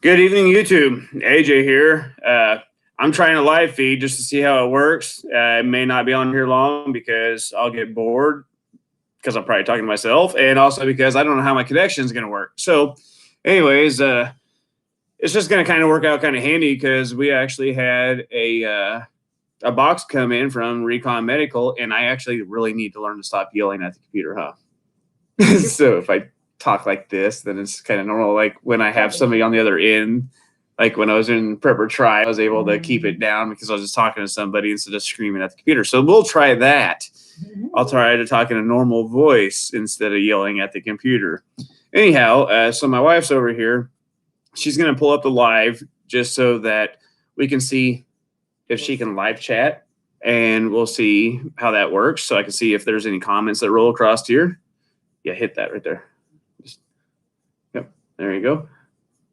Good evening, YouTube. AJ here. I'm trying a live feed just to see how it works. It may not be on here long because I'll get bored because I'm probably talking to myself, and also because I don't know how my connection is going to work. So, anyways, it's just going to kind of work out kind of handy because we actually had a box come in from Recon Medical, and I actually really need to learn to stop yelling at the computer, huh? So if I talk like this, then it's kind of normal. Like when I have somebody on the other end, like when I was in prep or try, I was able to keep it down because I was just talking to somebody instead of screaming at the computer. So we'll try that. I'll try to talk in a normal voice instead of yelling at the computer. Anyhow, so my wife's over here. She's going to pull up the live just so that we can see if she can live chat, and we'll see how that works. So I can see if there's any comments that roll across here. Yeah, hit that right there. Yep, there you go.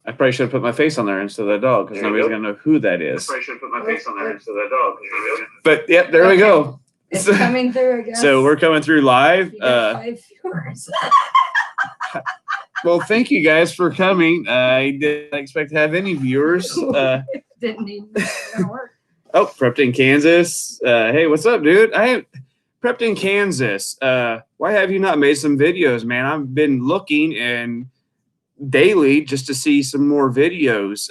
I probably should have put my face on there instead of that dog because nobody's going to know who that is. I probably should have put my face on there instead of that dog. But yeah, there we go. It's coming through, I guess. So we're coming through live. You got 5 viewers. Well, thank you guys for coming. I didn't expect to have any viewers. Didn't even know it was gonna work. Oh, prepped in Kansas. Hey, what's up, dude? I prepped in Kansas. Why have you not made some videos, man? I've been looking and daily just to see some more videos.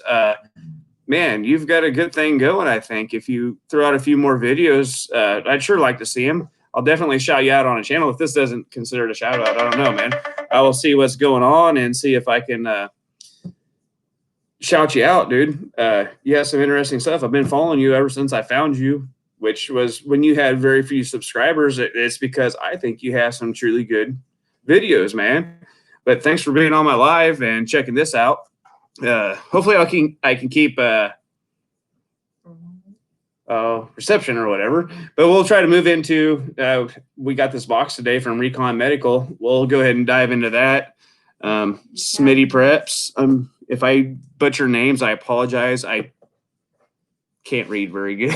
Man, you've got a good thing going, I think. If you throw out a few more videos, I'd sure like to see them. I'll definitely shout you out on a channel. If this doesn't consider it a shout out, I don't know, man. I will see what's going on and see if I can shout you out, dude. You have some interesting stuff. I've been following you ever since I found you, which was when you had very few subscribers. It's because I think you have some truly good videos, man. But thanks for being on my live and checking this out. Hopefully I can keep reception or whatever, but we'll try to move into we got this box today from Recon Medical. We'll go ahead and dive into that. Smitty Preps. If I butcher names, I apologize. I can't read very good.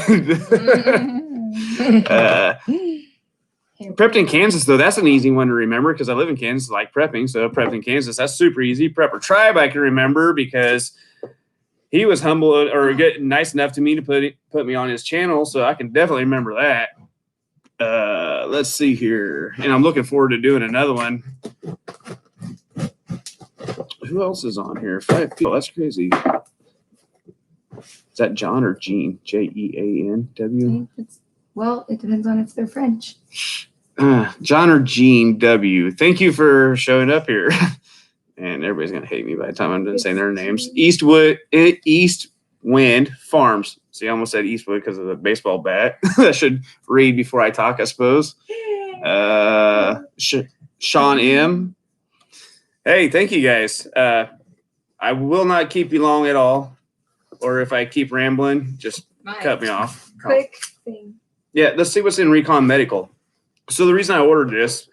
Prepped in Kansas, though, that's an easy one to remember because I live in Kansas, like prepping. So prepped in Kansas, that's super easy. Prepper Tribe, I can remember because he was humble or nice enough to me to put me on his channel. So I can definitely remember that. Let's see here. And I'm looking forward to doing another one. Who else is on here? 5 people. That's crazy. Is that John or Jean? Jean-W? Well, it depends on if they're French. John or Jean W. Thank you for showing up here. And everybody's going to hate me by the time I'm done saying their names. East Wind Farms. See, I almost said Eastwood because of the baseball bat. I should read before I talk, I suppose. Sean M. Hey, thank you guys. I will not keep you long at all. Or if I keep rambling, just cut me off. Quick thing. Yeah, let's see what's in Recon Medical. So the reason I ordered this,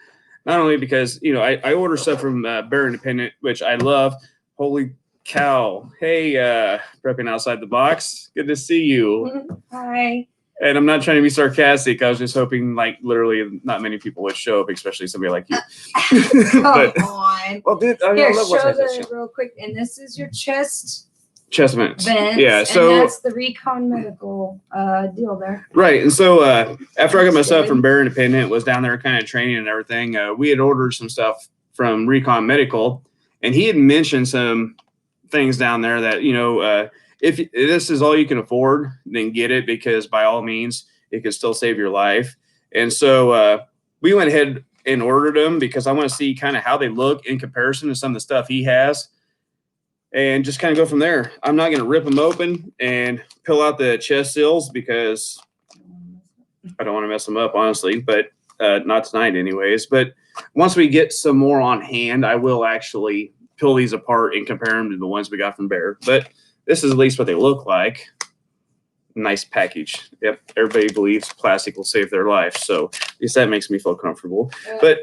not only because, I order stuff from Bear Independent, which I love. Holy cow. Hey, prepping outside the box. Good to see you. Hi. And I'm not trying to be sarcastic. I was just hoping, like, literally not many people would show up, especially somebody like you. Come on. Well, dude, I love show the real quick. And this is your chest vents. Yeah, so and that's the Recon Medical deal there. Right. And so after I got my stuff from Bear Independent, was down there kind of training and everything, we had ordered some stuff from Recon Medical, and he had mentioned some things down there that, if this is all you can afford, then get it, because by all means, it could still save your life. And so we went ahead and ordered them because I want to see kind of how they look in comparison to some of the stuff he has, and just kind of go from there. I'm not going to rip them open and peel out the chest seals because I don't want to mess them up, honestly, but not tonight anyways. But once we get some more on hand, I will actually peel these apart and compare them to the ones we got from Bear. But this is at least what they look like. Nice package. Yep. Everybody believes plastic will save their life. So at least that makes me feel comfortable. But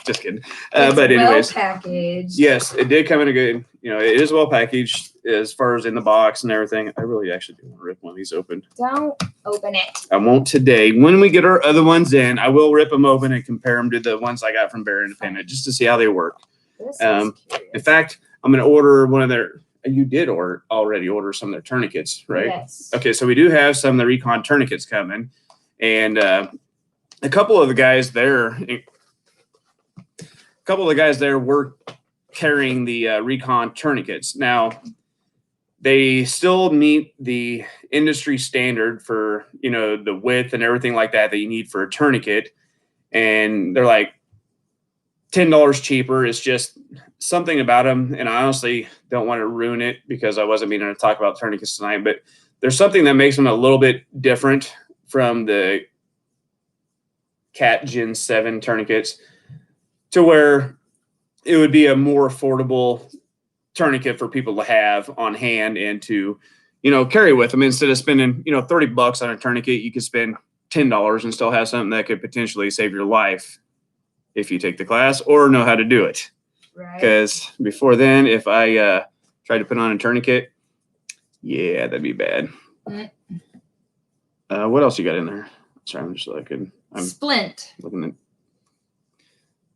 just kidding. But anyways, well packaged. Yes, it did come in a good, it is well packaged as far as in the box and everything. I really actually do want to rip one of these open. Don't open it. I won't today. When we get our other ones in, I will rip them open and compare them to the ones I got from Bear Independent just to see how they work. In fact, I'm going to order one of their you did already order some of their tourniquets, right? Yes. Okay, so we do have some of the Recon tourniquets coming, and a couple of the guys there were carrying the Recon tourniquets. Now, they still meet the industry standard for, you know, the width and everything like that you need for a tourniquet. And they're like $10 cheaper. It's just something about them. And I honestly don't want to ruin it because I wasn't meaning to talk about tourniquets tonight, but there's something that makes them a little bit different from the Cat Gen 7 tourniquets to where it would be a more affordable tourniquet for people to have on hand and to, you know, carry with them. Instead of spending, you know, $30 on a tourniquet, you could spend $10 and still have something that could potentially save your life if you take the class or know how to do it. Right. Because before then, if I tried to put on a tourniquet, yeah, that'd be bad. What else you got in there? Sorry, I'm just looking. I'm Splint. looking at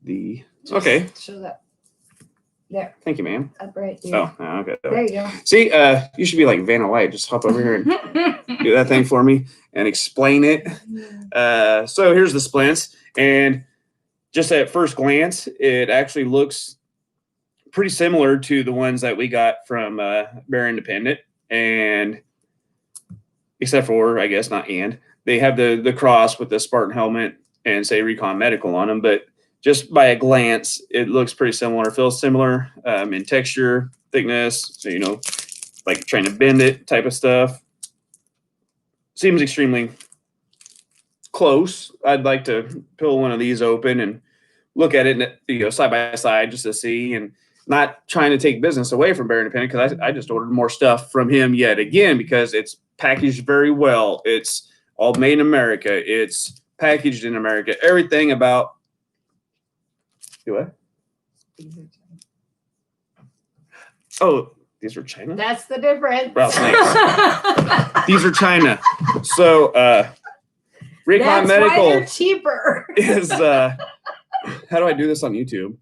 the. Just okay. Show that. There. Thank you, ma'am. Up right there. Oh, okay. There you go. See, you should be like Vanna White. Just hop over here and do that thing for me and explain it. So here's the splints, and just at first glance, it actually looks pretty similar to the ones that we got from Bear Independent, and except for, I guess, not and they have the cross with the Spartan helmet and say Recon Medical on them, but just by a glance, it looks pretty similar. Feels similar in texture, thickness. So, you know, like trying to bend it type of stuff. Seems extremely close. I'd like to peel one of these open and look at it, you know, side by side just to see, and not trying to take business away from Bear Independent because I just ordered more stuff from him yet again because it's packaged very well. It's all made in America. It's packaged in America. Everything about. Do what? Oh, these are China? That's the difference. Well, thanks. These are China. So, Recon That's Medical why they're cheaper. is, how do I do this on YouTube?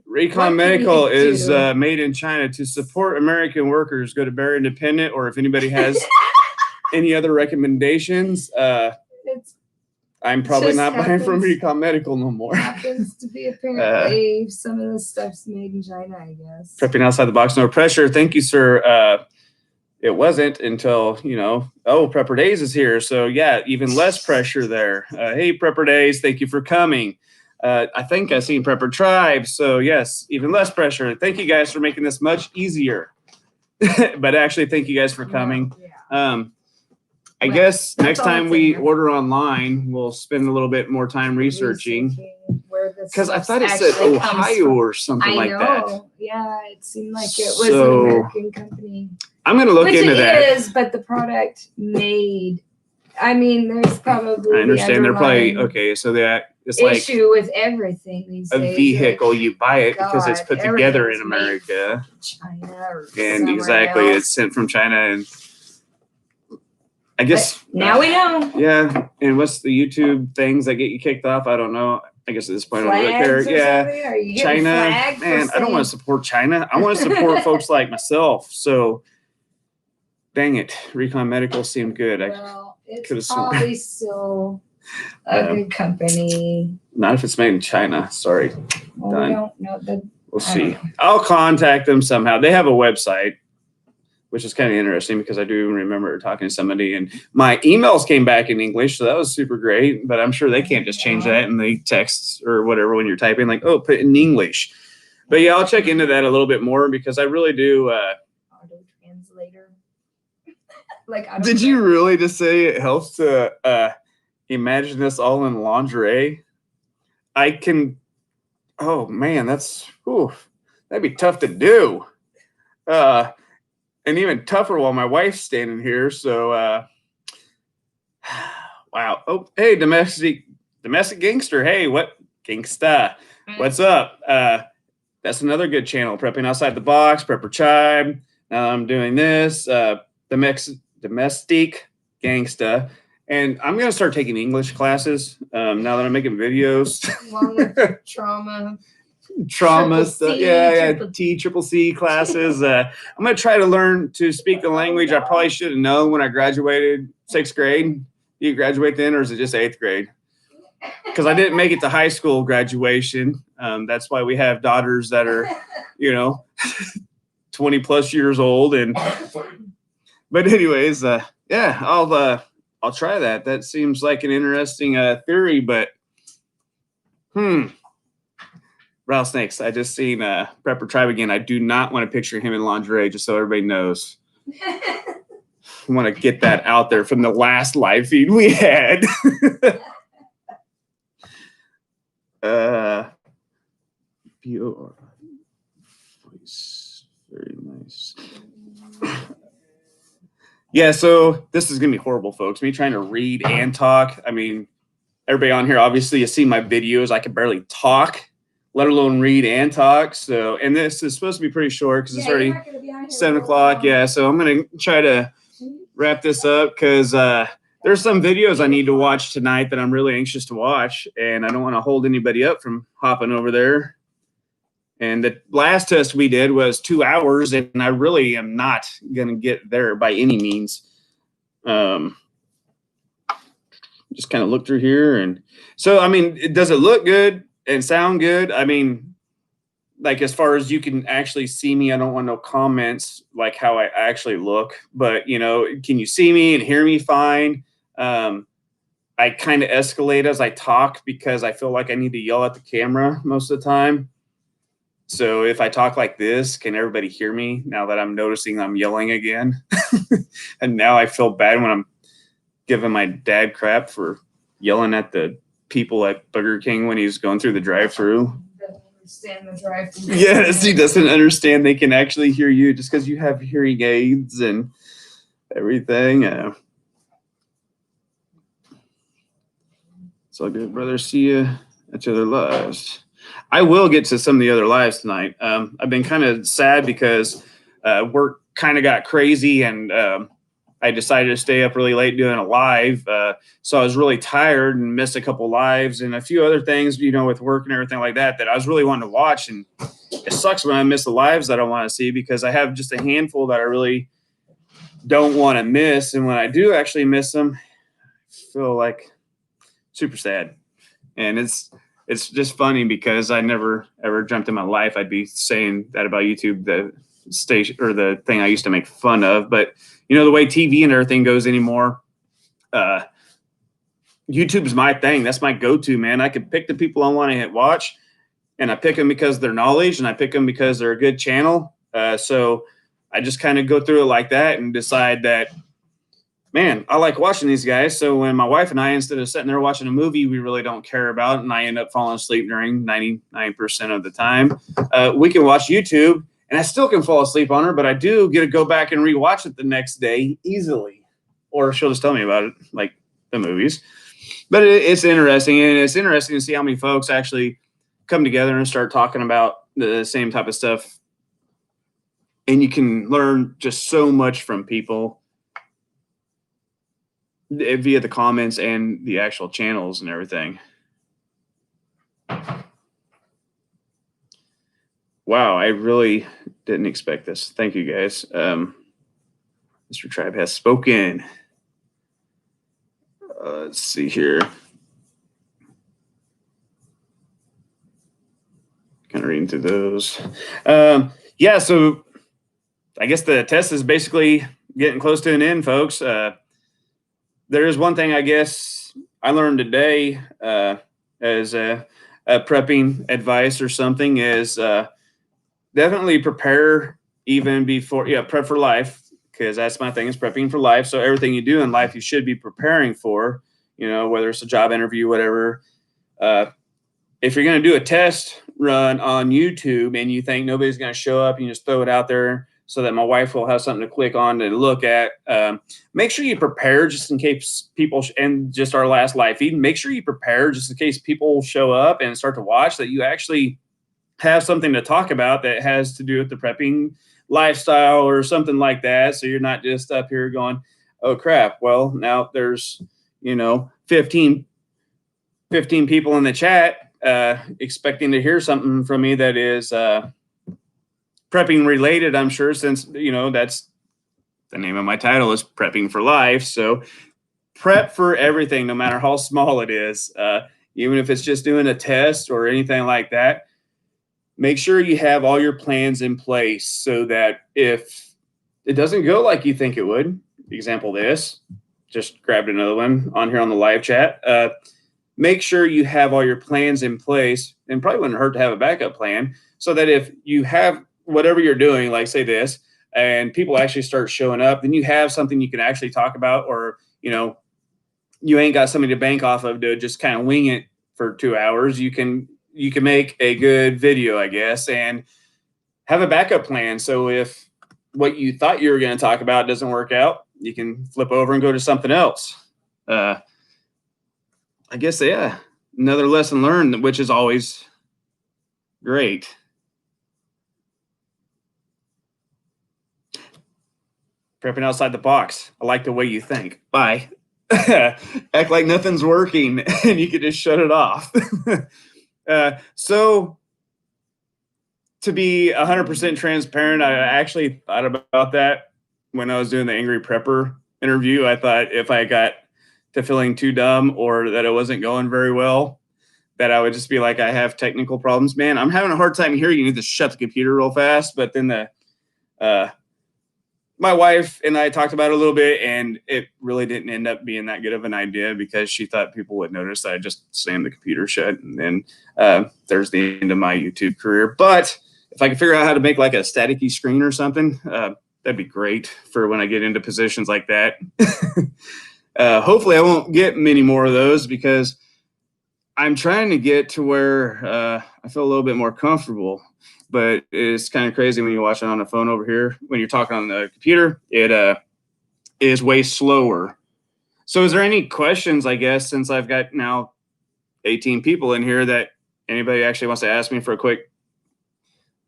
Recon Medical is made in China to support American workers. Go to Bear Independent, or if anybody has any other recommendations, I'm probably not buying from Recon Medical no more. Happens to be apparently some of the stuff's made in China, I guess. Prepping outside the box, no pressure. Thank you, sir. It wasn't until, you know, oh, Prepper Days is here. So, yeah, even less pressure there. Hey, Prepper Days, thank you for coming. I think I've seen Prepper Tribe. So, yes, even less pressure. Thank you guys for making this much easier. But actually, thank you guys for coming. Yeah. I guess next time we order online, we'll spend a little bit more time researching. Because I thought it said Ohio or something like that. Yeah, it seemed like it was an American company. I'm going to look into that. It is, but the product made. I mean, there's probably. I understand. They're probably okay. So that it's issue with everything these days. A vehicle, like, you buy it because it's put together in America. China or and exactly, else. It's sent from China, and I guess but now we know. Yeah, and what's the YouTube things that get you kicked off? I don't know. I guess at this point, I don't really care. Yeah, China. Man, I don't want to support China. I want to support folks like myself. So, dang it, Recon Medical seemed good. Well, it's probably still a good company. Not if it's made in China. Sorry. Well, we don't know. We'll see. I'll contact them somehow. They have a website, which is kind of interesting because I do remember talking to somebody and my emails came back in English. So that was super great, but I'm sure they can't just change that in the texts or whatever when you're typing, like, oh, put it in English. But yeah, I'll check into that a little bit more because I really do. Auto translator. Did you really just say it helps to imagine this all in lingerie? I can. Oh man, that'd be tough to do. And even tougher while my wife's standing here. So, wow. Oh, hey, domestic gangster. Hey, what gangsta? What's up? That's another good channel. Prepping Outside the Box, Prepper Tribe. Now I'm doing this. Domestic gangsta. And I'm going to start taking English classes now that I'm making videos. Along with trauma. trauma Triple stuff. C, Yeah, triple- Triple C classes. I'm gonna try to learn to speak the language I probably should have known when I graduated 6th grade. Do you graduate then, or is it just 8th grade? Because I didn't make it to high school graduation. That's why we have daughters that are, 20 plus years old. But anyways, yeah, I'll try that. That seems like an interesting theory, but rattlesnakes. I just seen Prepper Tribe again. I do not want to picture him in lingerie, just so everybody knows. I want to get that out there from the last live feed we had. B-O-R. Very nice. Yeah, so this is gonna be horrible, folks. Me trying to read and talk. I mean, everybody on here, obviously, you see my videos. I can barely talk, let alone read and talk. So, and this is supposed to be pretty short because it's already 7 o'clock. Yeah, so I'm gonna try to wrap this up because there's some videos I need to watch tonight that I'm really anxious to watch, and I don't want to hold anybody up from hopping over there. And the last test we did was 2 hours, and I really am not going to get there by any means. Just kind of look through here. And so, I mean, does it look good and sound good? I mean, like as far as you can actually see me, I don't want no comments like how I actually look, but can you see me and hear me fine? I kind of escalate as I talk because I feel like I need to yell at the camera most of the time. So if I talk like this, can everybody hear me now that I'm noticing I'm yelling again? And now I feel bad when I'm giving my dad crap for yelling at the people at Burger King when he's going through the drive-thru. Understand the drive-thru. Yes, he doesn't understand they can actually hear you just because you have hearing aids and everything. It's all good, brother. See you at your other lives. I will get to some of the other lives tonight. I've been kind of sad because work kind of got crazy, and I decided to stay up really late doing a live. So I was really tired and missed a couple lives and a few other things, with work and everything like that I was really wanting to watch. And it sucks when I miss the lives that I want to see because I have just a handful that I really don't want to miss. And when I do actually miss them, I feel like super sad. And it's just funny because I never ever dreamt in my life I'd be saying that about YouTube, the station or the thing I used to make fun of. But the way TV and everything goes anymore, YouTube's my thing. That's my go-to, man. I can pick the people I want to watch, and I pick them because of their knowledge, and I pick them because they're a good channel. So I just kind of go through it like that and decide that, man, I like watching these guys. So when my wife and I, instead of sitting there watching a movie we really don't care about, and I end up falling asleep during 99% of the time, we can watch YouTube, and I still can fall asleep on her, but I do get to go back and rewatch it the next day easily. Or she'll just tell me about it, like the movies. But it's interesting, and it's interesting to see how many folks actually come together and start talking about the same type of stuff. And you can learn just so much from people via the comments and the actual channels and everything. Wow, I really didn't expect this. Thank you, guys. Mr. Tribe has spoken. Let's see here. Kind of reading through those. Yeah, so I guess the test is basically getting close to an end, folks. There is one thing I guess I learned today as a prepping advice or something is definitely prepare even before, prep for life, because that's my thing is prepping for life. So everything you do in life, you should be preparing for, whether it's a job interview, whatever. If you're going to do a test run on YouTube and you think nobody's going to show up, you just throw it out there so that my wife will have something to click on to look at. Make sure you prepare just in case people, and just our last live feed, make sure you prepare just in case people show up and start to watch, that you actually have something to talk about that has to do with the prepping lifestyle or something like that. So you're not just up here going, oh crap, well, now there's, 15 people in the chat expecting to hear something from me that is prepping related, I'm sure, since, that's the name of my title is Prepping for Life. So prep for everything, no matter how small it is, even if it's just doing a test or anything like that. Make sure you have all your plans in place so that if it doesn't go like you think it would, example this, just grabbed another one on here on the live chat. Make sure you have all your plans in place, and probably wouldn't hurt to have a backup plan so that if you have whatever you're doing, like say this, and people actually start showing up, then you have something you can actually talk about, or, you ain't got somebody to bank off of to just kind of wing it for 2 hours. You can make a good video, I guess, and have a backup plan. So if what you thought you were going to talk about doesn't work out, you can flip over and go to something else. I guess, yeah, another lesson learned, which is always great. Prepping outside the box. I like the way you think. Bye. Act like nothing's working and you can just shut it off. So to be 100% transparent, I actually thought about that when I was doing the Angry Prepper interview. I thought if I got to feeling too dumb or that it wasn't going very well, that I would just be like, I have technical problems. Man, I'm having a hard time hearing you. You need to shut the computer real fast. But then my wife and I talked about it a little bit, and it really didn't end up being that good of an idea because she thought people would notice that I just slammed the computer shut. And then there's the end of my YouTube career. But if I could figure out how to make like a staticky screen or something, that'd be great for when I get into positions like that. Hopefully I won't get many more of those because I'm trying to get to where I feel a little bit more comfortable. But it's kind of crazy when you're watching on the phone over here. When you're talking on the computer, it is way slower. So is there any questions, I guess, since I've got now 18 people in here, that anybody actually wants to ask me for a quick,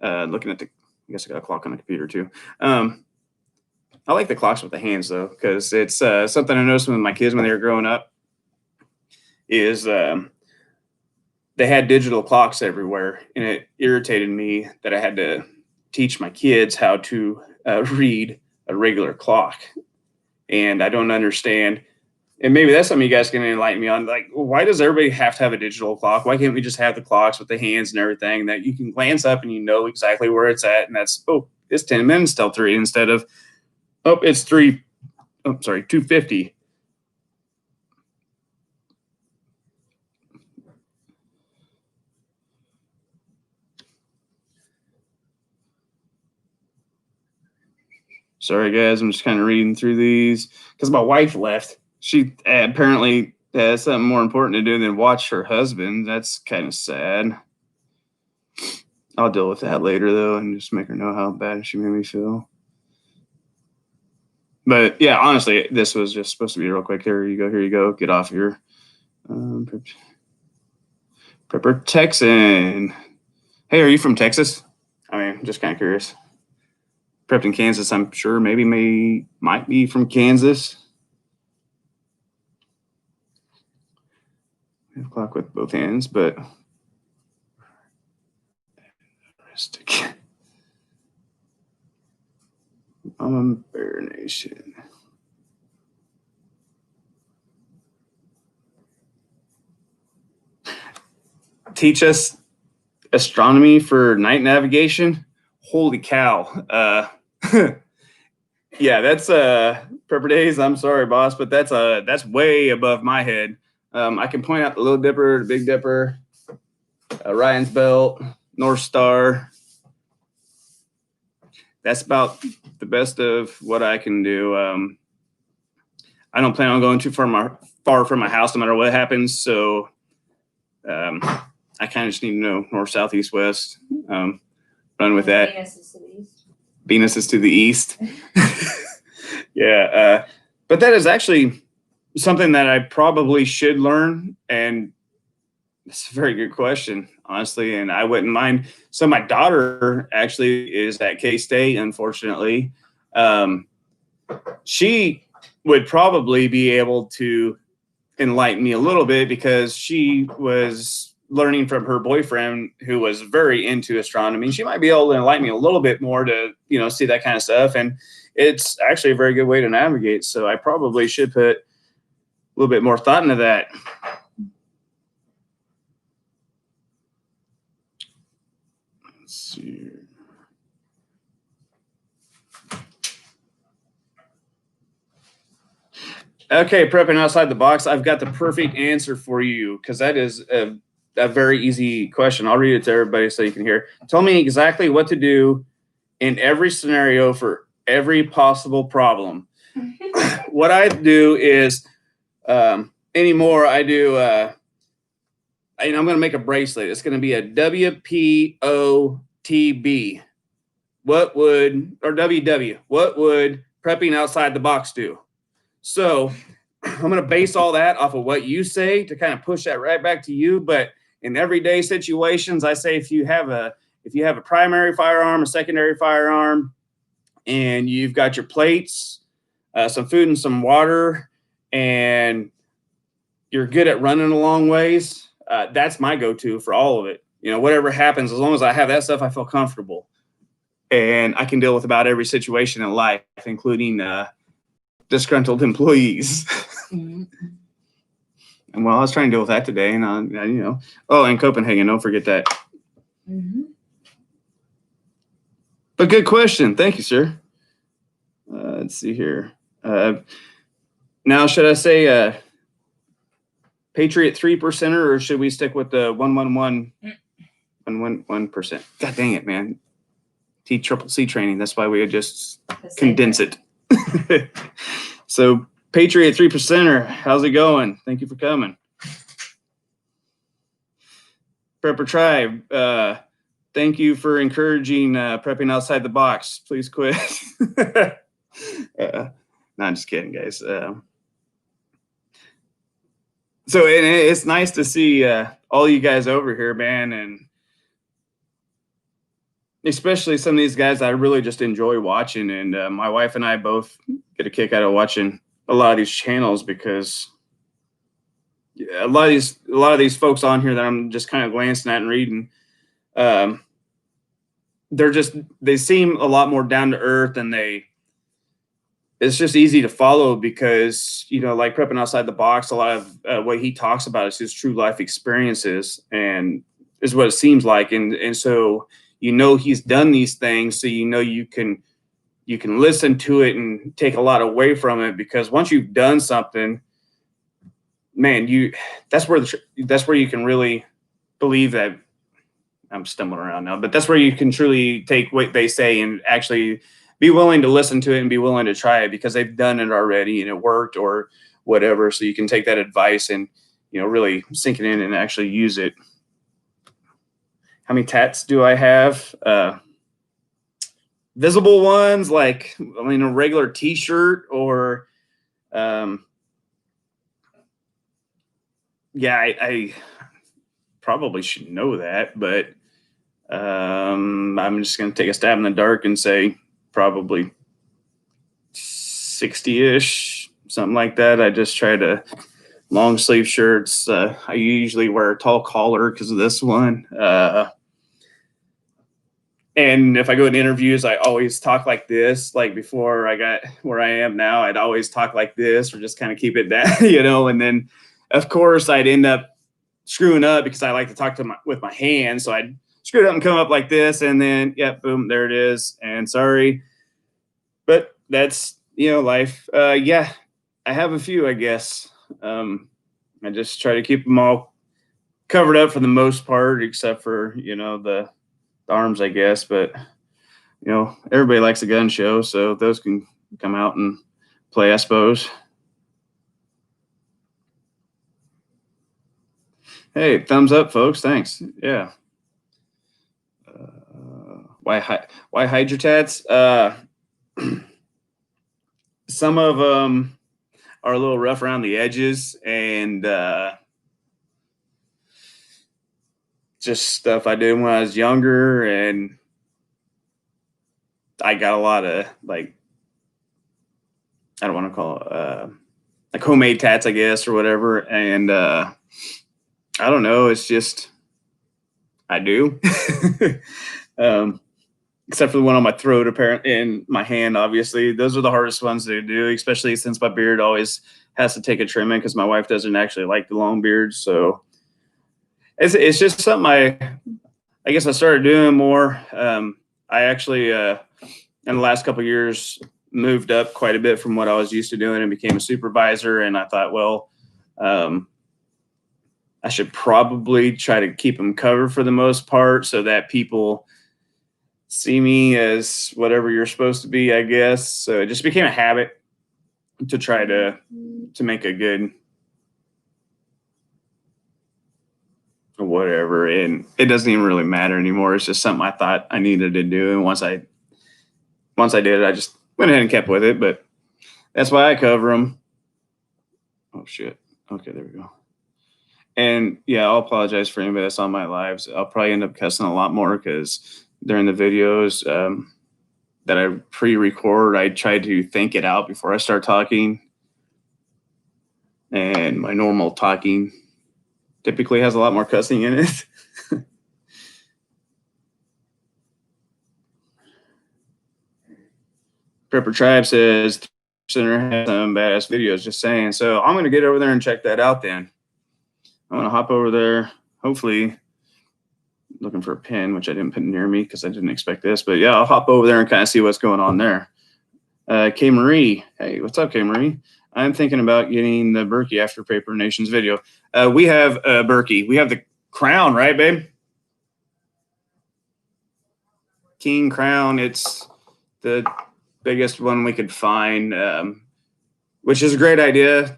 looking at I guess I got a clock on the computer too. I like the clocks with the hands though, because it's something I noticed with my kids when they were growing up is they had digital clocks everywhere, and it irritated me that I had to teach my kids how to read a regular clock. And I don't understand. And maybe that's something you guys can enlighten me on. Like, why does everybody have to have a digital clock? Why can't we just have the clocks with the hands and everything that you can glance up and you know exactly where it's at? And that's, it's 10 minutes till 3 instead of, it's 3. Oh, sorry, 2:50. Sorry, guys. I'm just kind of reading through these because my wife left. She apparently has something more important to do than watch her husband. That's kind of sad. I'll deal with that later, though, and just make her know how bad she made me feel. But, yeah, honestly, this was just supposed to be real quick. Here you go. Here you go. Get off here. Prepper Texan. Hey, are you from Texas? I mean, just kind of curious. Prepped in Kansas, I'm sure. Might be from Kansas. We have clock with both hands, but Bear Nation. Teach us astronomy for night navigation. Holy cow. Yeah, that's Prepper Days. I'm sorry, boss, but that's way above my head. I can point out the Little Dipper, the Big Dipper, Ryan's Belt, North Star. That's about the best of what I can do. I don't plan on going too far from my house no matter what happens. So I kind of just need to know north, south, east, west. Run with that. Venus is to the east. Venus is to the east. Yeah. But that is actually something that I probably should learn. And it's a very good question, honestly. And I wouldn't mind. So my daughter actually is at K-State, unfortunately. She would probably be able to enlighten me a little bit because she was learning from her boyfriend who was very into astronomy. She might be able to enlighten me a little bit more to, see that kind of stuff. And it's actually a very good way to navigate. So I probably should put a little bit more thought into that. Let's see. Okay, prepping outside the box. I've got the perfect answer for you because that is a very easy question. I'll read it to everybody so you can hear. Tell me exactly what to do in every scenario for every possible problem. What I do is anymore, I do, I'm going to make a bracelet. It's going to be a WPOTB. What would prepping outside the box do? So I'm going to base all that off of what you say to kind of push that right back to you. But in everyday situations, I say if you have a primary firearm, a secondary firearm, and you've got your plates, some food and some water, and you're good at running a long ways, that's my go-to for all of it. Whatever happens, as long as I have that stuff, I feel comfortable. And I can deal with about every situation in life, including disgruntled employees. And well, I was trying to deal with that today, and and Copenhagen, don't forget that. But good question, thank you, sir. Let's see here. Now, should I say Patriot 3%er, or should we stick with the 1%? God dang it, man! TCCC training. That's why we would just condense it. So Patriot 3%er, how's it going? Thank you for coming. Prepper Tribe, thank you for encouraging prepping outside the box. Please quit. No, I'm just kidding, guys. So it's nice to see all you guys over here, man, and especially some of these guys I really just enjoy watching. And my wife and I both get a kick out of watching a lot of these channels because a lot of these folks on here that I'm just kind of glancing at and reading, they seem a lot more down to earth, and it's just easy to follow because, like prepping outside the box, a lot of what he talks about is his true life experiences, and is what it seems like. And so, he's done these things, so you can listen to it and take a lot away from it, because once you've done something, man, that's where you can really believe that. I'm stumbling around now, but that's where you can truly take what they say and actually be willing to listen to it and be willing to try it because they've done it already and it worked or whatever. So you can take that advice and, really sink it in and actually use it. How many tats do I have? Visible ones, like, a regular t-shirt or, I probably should know that, but I'm just going to take a stab in the dark and say probably 60-ish, something like that. I just try to long sleeve shirts. I usually wear a tall collar because of this one. And if I go to interviews, I always talk like this. Like before I got where I am now, I'd always talk like this or just kind of keep it down, and then of course I'd end up screwing up because I like to talk with my hands. So I'd screw it up and come up like this, and then, boom, there it is. And sorry, but that's, life. I have a few, I guess. I just try to keep them all covered up for the most part, except for, the arms, I guess. But, everybody likes a gun show, so those can come out and play, I suppose. Hey, thumbs up, folks. Thanks. Yeah. Why hide your tats? Some of them are a little rough around the edges, and just stuff I did when I was younger, and I got a lot of, like, I don't want to call it like homemade tats, I guess, or whatever. And I don't know, it's just I do. Except for the one on my throat, apparently, and my hand, obviously. Those are the hardest ones to do, especially since my beard always has to take a trimming because my wife doesn't actually like the long beard. So it's just something I guess I started doing more. I actually, in the last couple of years, moved up quite a bit from what I was used to doing and became a supervisor. And I thought, well, I should probably try to keep them covered for the most part so that people see me as whatever you're supposed to be, I guess. So it just became a habit to try to make a good whatever. And it doesn't even really matter anymore. It's just something I thought I needed to do. And once I did it, I just went ahead and kept with it. But that's why I cover them. Oh shit. Okay, there we go. And yeah, I'll apologize for anybody that's on my lives. I'll probably end up cussing a lot more because during the videos that I pre-record, I try to think it out before I start talking. And my normal talking typically has a lot more cussing in it. Prepper Tribe says Center has some badass videos, just saying. So I'm going to get over there and check that out then. I'm going to hop over there, hopefully looking for a pin, which I didn't put near me because I didn't expect this. But yeah, I'll hop over there and kind of see what's going on there. K. Marie. Hey, what's up, K. Marie? I'm thinking about getting the Berkey after Paper Nations video. We have Berkey. We have the Crown, right, babe? King Crown. It's the biggest one we could find, which is a great idea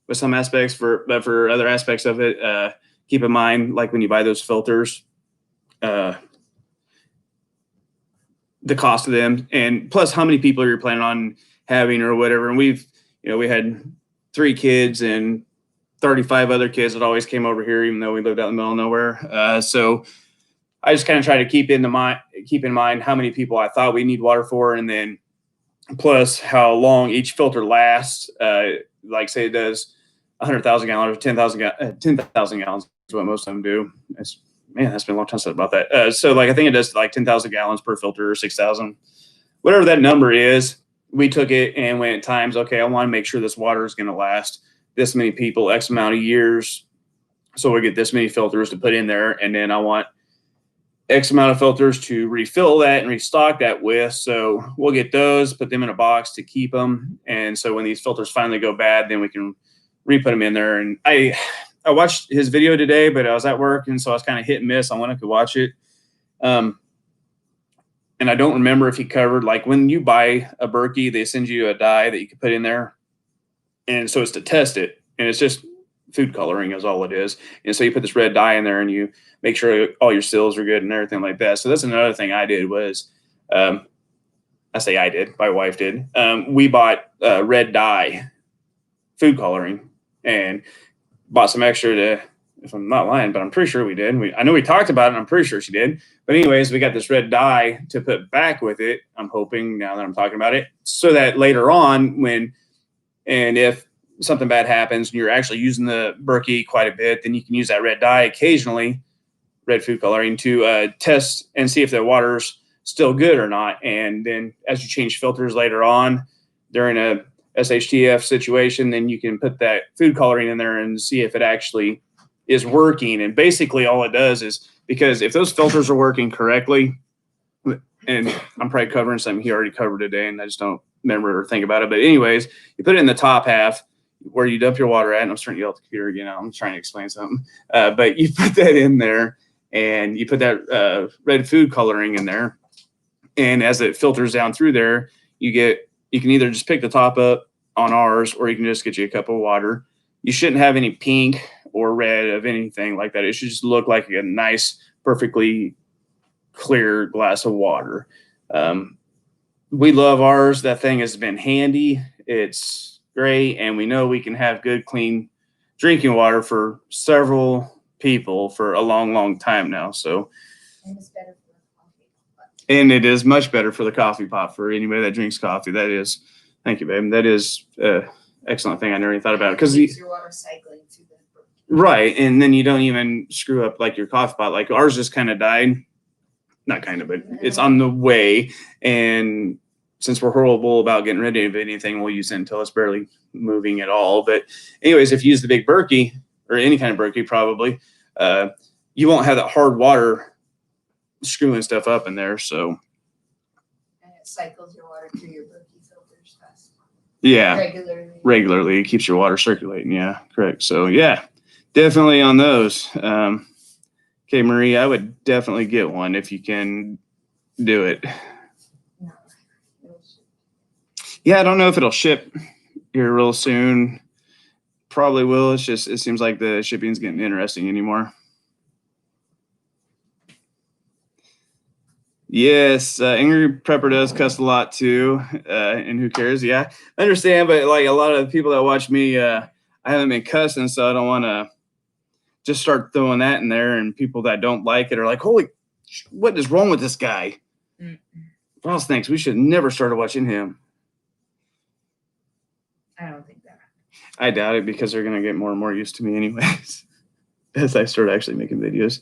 with some aspects. But for other aspects of it, keep in mind, like when you buy those filters, the cost of them, and plus how many people you're planning on having or whatever. And we had 3 kids and 35 other kids that always came over here, even though we lived out in the middle of nowhere. So I just kind of try to keep in mind how many people I thought we need water for, and then plus how long each filter lasts. Like say it does 100,000 gallons or 10,000 gallons is what most of them do. That's been a long time since about that. So like I think it does like 10,000 gallons per filter or 6,000, whatever that number is. We took it and went times. Okay, I want to make sure this water is going to last this many people X amount of years. So we get this many filters to put in there, and then I want X amount of filters to refill that and restock that with. So we'll get those, put them in a box to keep them. And so when these filters finally go bad, then we can re-put them in there. And I watched his video today, but I was at work, and so I was kind of hit and miss on when I could watch it. And I don't remember if he covered, like when you buy a Berkey, they send you a dye that you can put in there. And so it's to test it. And it's just food coloring is all it is. And so you put this red dye in there and you make sure all your seals are good and everything like that. So that's another thing I did was, I say I did, my wife did. We bought red dye food coloring and bought some extra to, if I'm not lying, but I'm pretty sure we did. I know we talked about it, and I'm pretty sure she did. But anyways, we got this red dye to put back with it. I'm hoping now that I'm talking about it, so that later on if something bad happens and you're actually using the Berkey quite a bit, then you can use that red dye occasionally, red food coloring, to test and see if the water's still good or not. And then as you change filters later on during a SHTF situation, then you can put that food coloring in there and see if it actually is working. And basically all it does is, because if those filters are working correctly, and I'm probably covering something he already covered today and I just don't remember or think about it. But anyways, you put it in the top half where you dump your water at, and I'm starting to yell at the computer again. I'm trying to explain something. But you put that in there and you put that red food coloring in there. And as it filters down through there, you can either just pick the top up on ours, or you can just get you a cup of water. You shouldn't have any pink or red of anything like that. It should just look like a nice, perfectly clear glass of water. We love ours. That thing has been handy. It's great. And we know we can have good, clean drinking water for several people for a long, long time now. So, And it's better for the coffee. and it is much better for the coffee pot for anybody that drinks coffee. That is, thank you, babe. That is excellent thing. I never even thought about it, because Keeps your water cycling through the Berkey. Right, and then you don't even screw up like your coffee pot. Like ours just kind of died, not kind of, but it's on the way. And since we're horrible about getting rid of anything, we'll use it until it's barely moving at all. But anyways, if you use the big Berkey or any kind of Berkey, probably you won't have that hard water screwing stuff up in there. So And it cycles your water through your Berkey filters fast. yeah, Regularly. it keeps your water circulating. Yeah, correct. So yeah, definitely on those. Okay, Marie, I would definitely get one if you can do it. No. Yeah, I don't know if it'll ship here real soon. Probably will. It's just, it seems like the shipping's getting interesting anymore. Yes, Angry Prepper does cuss a lot too, and who cares? Yeah, I understand, but like a lot of the people that watch me, I haven't been cussing, so I don't want to just start throwing that in there, and people that don't like it are like, holy, what is wrong with this guy? Ross thinks we should never start watching him. I don't think that. I doubt it, because they're going to get more and more used to me anyways as I start actually making videos.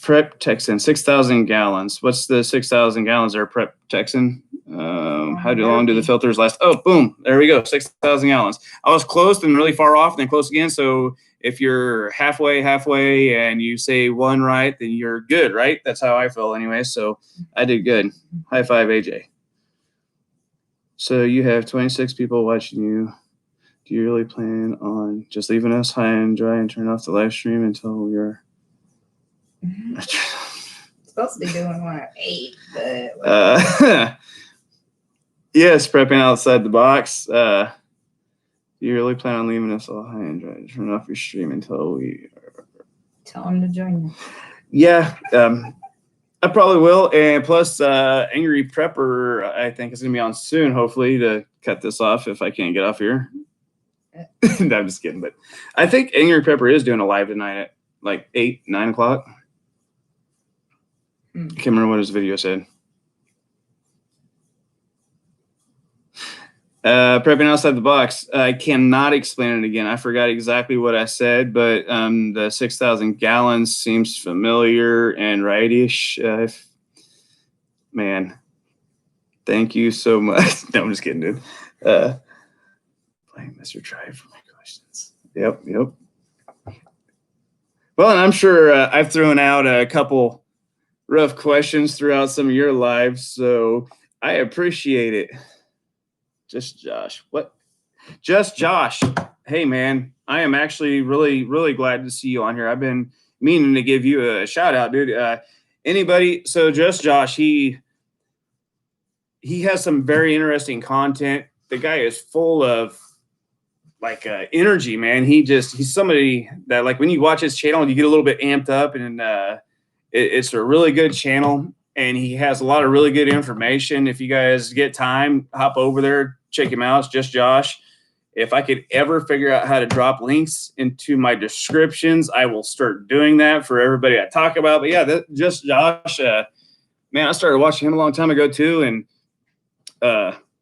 Prep Texan, 6,000 gallons. What's the 6,000 gallons there, Prep Texan? How long do the filters last? Oh, boom. There we go. 6,000 gallons. I was close and really far off, and then close again. So if you're halfway, and you say one right, then you're good, right? That's how I feel anyway. So I did good. High five, AJ. So you have 26 people watching you. Do you really plan on just leaving us high and dry and turn off the live stream until you're supposed to be doing one at 8, but yes, prepping outside the box. Do you really plan on leaving us all high and dry and turn off your stream until we tell them to join you? Yeah, I probably will. And plus, Angry Prepper, I think, is going to be on soon, hopefully, to cut this off if I can't get off here. No, I'm just kidding. But I think Angry Prepper is doing a live tonight at like 8, 9 o'clock. I can't remember what his video said. Prepping outside the box. I cannot explain it again. I forgot exactly what I said, but the 6,000 gallons seems familiar and rightish. Man, thank you so much. No, I'm just kidding, dude. Blame Mr. Tribe for my questions. Yep. Well, and I'm sure I've thrown out a couple rough questions throughout some of your lives, so I appreciate it. Just Josh. What? Just Josh. Hey, man, I am actually really, really glad to see you on here. I've been meaning to give you a shout out, dude. Anybody? So Just Josh, he has some very interesting content. The guy is full of like energy, man. He's somebody that, like, when you watch his channel, you get a little bit amped up, and it's a really good channel, and he has a lot of really good information. If you guys get time, hop over there, check him out. It's Just Josh. If I could ever figure out how to drop links into my descriptions, I will start doing that for everybody I talk about. But yeah, Just Josh, man, I started watching him a long time ago too, and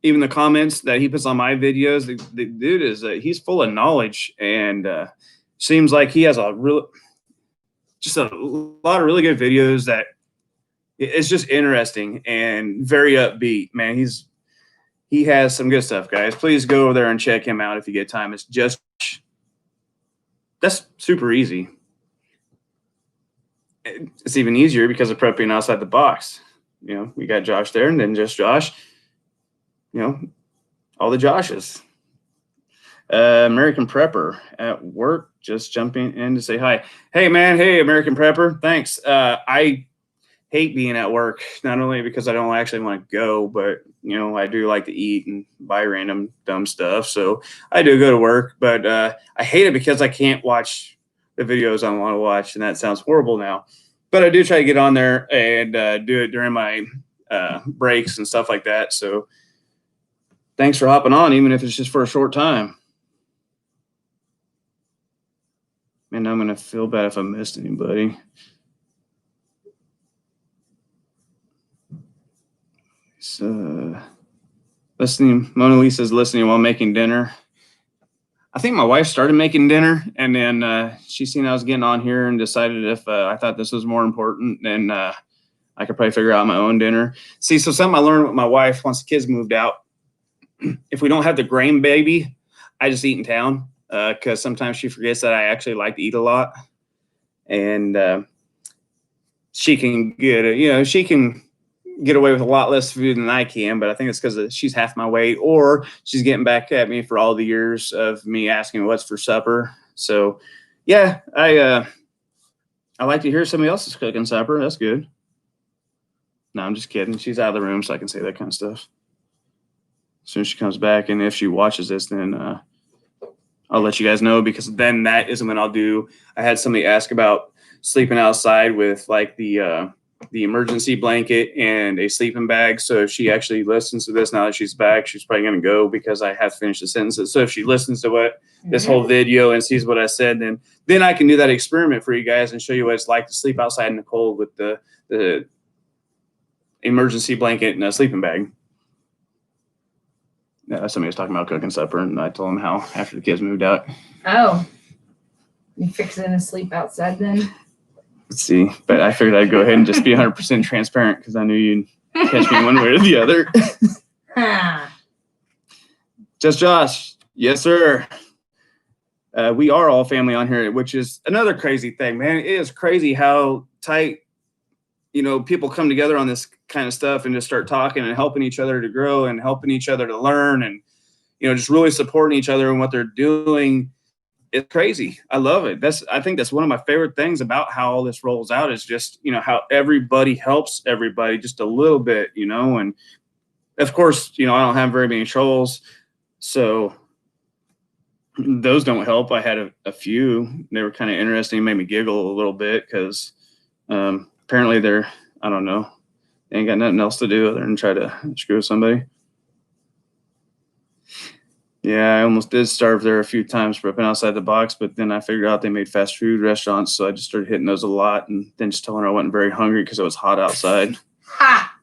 even the comments that he puts on my videos, the dude is he's full of knowledge, and seems like he has a lot of really good videos that it's just interesting and very upbeat, man. He has some good stuff, guys. Please go over there and check him out if you get time. It's just, that's super easy. It's even easier because of prepping outside the box. You know, we got Josh there, and then Just Josh. You know, all the Joshes. American Prepper at work, just jumping in to say hi. Hey, man. Hey, American Prepper. Thanks. I hate being at work, not only because I don't actually want to go, but, you know, I do like to eat and buy random dumb stuff. So I do go to work, but I hate it because I can't watch the videos I want to watch. And that sounds horrible now. But I do try to get on there and do it during my breaks and stuff like that. So thanks for hopping on, even if it's just for a short time. Man, I'm going to feel bad if I missed anybody. So, listening. Mona Lisa's listening while making dinner. I think my wife started making dinner, and then she seen I was getting on here and decided if I thought this was more important, then I could probably figure out my own dinner. See, so something I learned with my wife once the kids moved out, if we don't have the grain baby, I just eat in town because sometimes she forgets that I actually like to eat a lot. And she can she can get away with a lot less food than I can, but I think it's because she's half my weight, or she's getting back at me for all the years of me asking what's for supper. So yeah, I like to hear somebody else is cooking supper. That's good. No, I'm just kidding. She's out of the room, so I can say that kind of stuff. As soon as she comes back, and if she watches this, then I'll let you guys know, because then that is when I'll do. I had somebody ask about sleeping outside with like the emergency blanket and a sleeping bag. So if she actually listens to this now that she's back, she's probably going to go because I have to finish the sentences. So if she listens to what this whole video and sees what I said, then I can do that experiment for you guys and show you what it's like to sleep outside in the cold with the emergency blanket and a sleeping bag. Yeah, somebody was talking about cooking supper, and I told them how after the kids moved out. Oh, you fixing to sleep outside then? Let's see, but I figured I'd go ahead and just be 100% transparent because I knew you'd catch me one way or the other. Just Josh, yes sir. We are all family on here, which is another crazy thing, man. It is crazy how tight, people come together on this kind of stuff and just start talking and helping each other to grow and helping each other to learn and, just really supporting each other in what they're doing. It's crazy. I love it. I think that's one of my favorite things about how all this rolls out is just, how everybody helps everybody just a little bit, and of course, I don't have very many trolls, so those don't help. I had a few. They were kind of interesting, made me giggle a little bit because apparently they're, I don't know, they ain't got nothing else to do other than try to screw somebody. Yeah, I almost did starve there a few times for ripping outside the box, but then I figured out they made fast food restaurants, so I just started hitting those a lot, and then just telling her I wasn't very hungry because it was hot outside. Ha!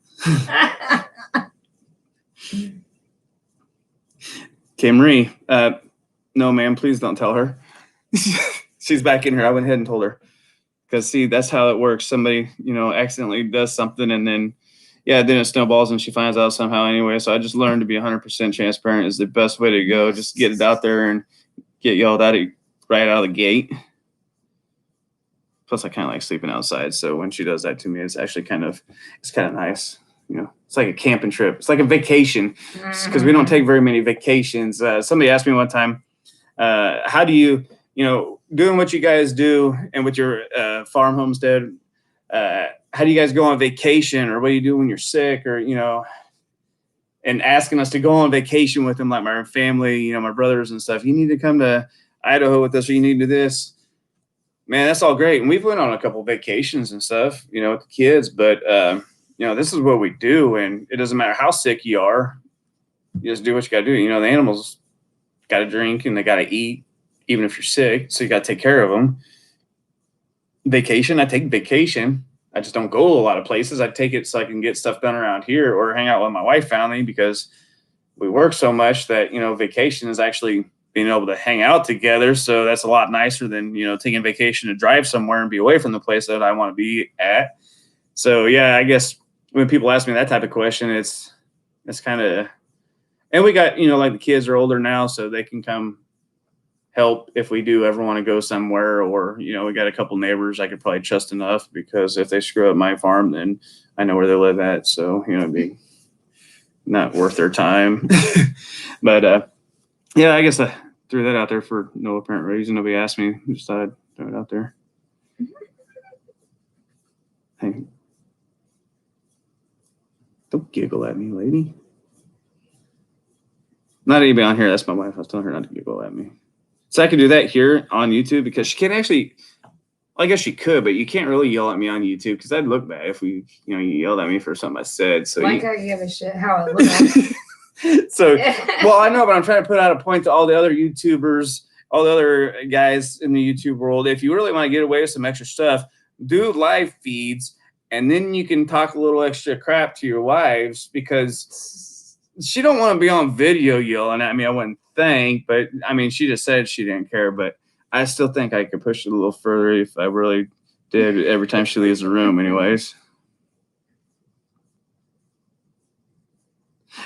Okay, Marie, no, ma'am, please don't tell her. She's back in here. I went ahead and told her. Because, see, that's how it works. Somebody, accidentally does something, and then, then it snowballs, and she finds out somehow anyway. So I just learned to be 100% transparent is the best way to go. Just get it out there and get yelled at right out of the gate. Plus, I kind of like sleeping outside. So when she does that to me, it's actually kind of nice. It's like a camping trip. It's like a vacation because we don't take very many vacations. Somebody asked me one time, how do you, doing what you guys do and with your farm homestead, how do you guys go on vacation, or what do you do when you're sick, or, and asking us to go on vacation with them, like my family, my brothers and stuff. You need to come to Idaho with us, or you need to do this. Man, that's all great. And we've went on a couple vacations and stuff, with the kids, but, this is what we do. And it doesn't matter how sick you are. You just do what you got to do. The animals got to drink and they got to eat, even if you're sick. So you got to take care of them. Vacation, I take vacation. I just don't go to a lot of places. I take it so I can get stuff done around here or hang out with my wife family, because we work so much that, vacation is actually being able to hang out together. So that's a lot nicer than, taking vacation to drive somewhere and be away from the place that I want to be at. So, yeah, I guess when people ask me that type of question, it's kind of, and we got, like the kids are older now, so they can come help if we do ever want to go somewhere, or, we got a couple neighbors I could probably trust enough, because if they screw up my farm, then I know where they live at. So, it'd be not worth their time. But, I guess I threw that out there for no apparent reason. Nobody asked me. I just thought I'd throw it out there. Hey, don't giggle at me, lady. Not anybody on here. That's my wife. I was telling her not to giggle at me. So I can do that here on YouTube, because she can't actually, I guess she could, but you can't really yell at me on YouTube, because I'd look bad if you yelled at me for something I said. So I give a shit how it looks. So, well, I know, but I'm trying to put out a point to all the other YouTubers, all the other guys in the YouTube world. If you really want to get away with some extra stuff, do live feeds, and then you can talk a little extra crap to your wives, because she don't want to be on video yelling at me. I wouldn't think, but I mean, she just said she didn't care. But I still think I could push it a little further if I really did every time she leaves the room. Anyways,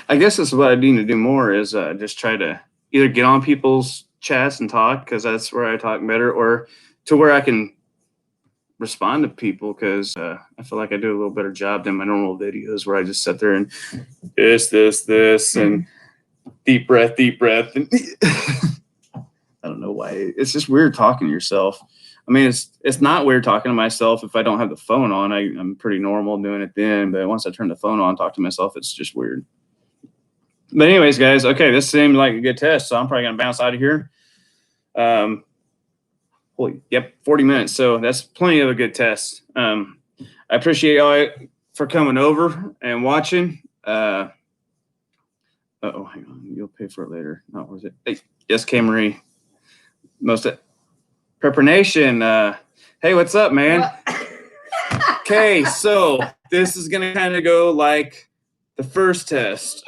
I guess that's what I need to do more is just try to either get on people's chats and talk because that's where I talk better, or to where I can respond to people because I feel like I do a little better job than my normal videos where I just sit there and this, and deep breath. And I don't know why. It's just weird talking to yourself. I mean, it's not weird talking to myself if I don't have the phone on. I'm pretty normal doing it then, but once I turn the phone on, talk to myself, it's just weird. But anyways, guys, okay, this seemed like a good test, so I'm probably gonna bounce out of here. 40 minutes. So that's plenty of a good test. I appreciate y'all for coming over and watching. Hang on. You'll pay for it later. Not worth it. Hey, yes, K. Marie. Most of Prepper Nation. Hey, what's up, man? Okay, so this is going to kind of go like the first test.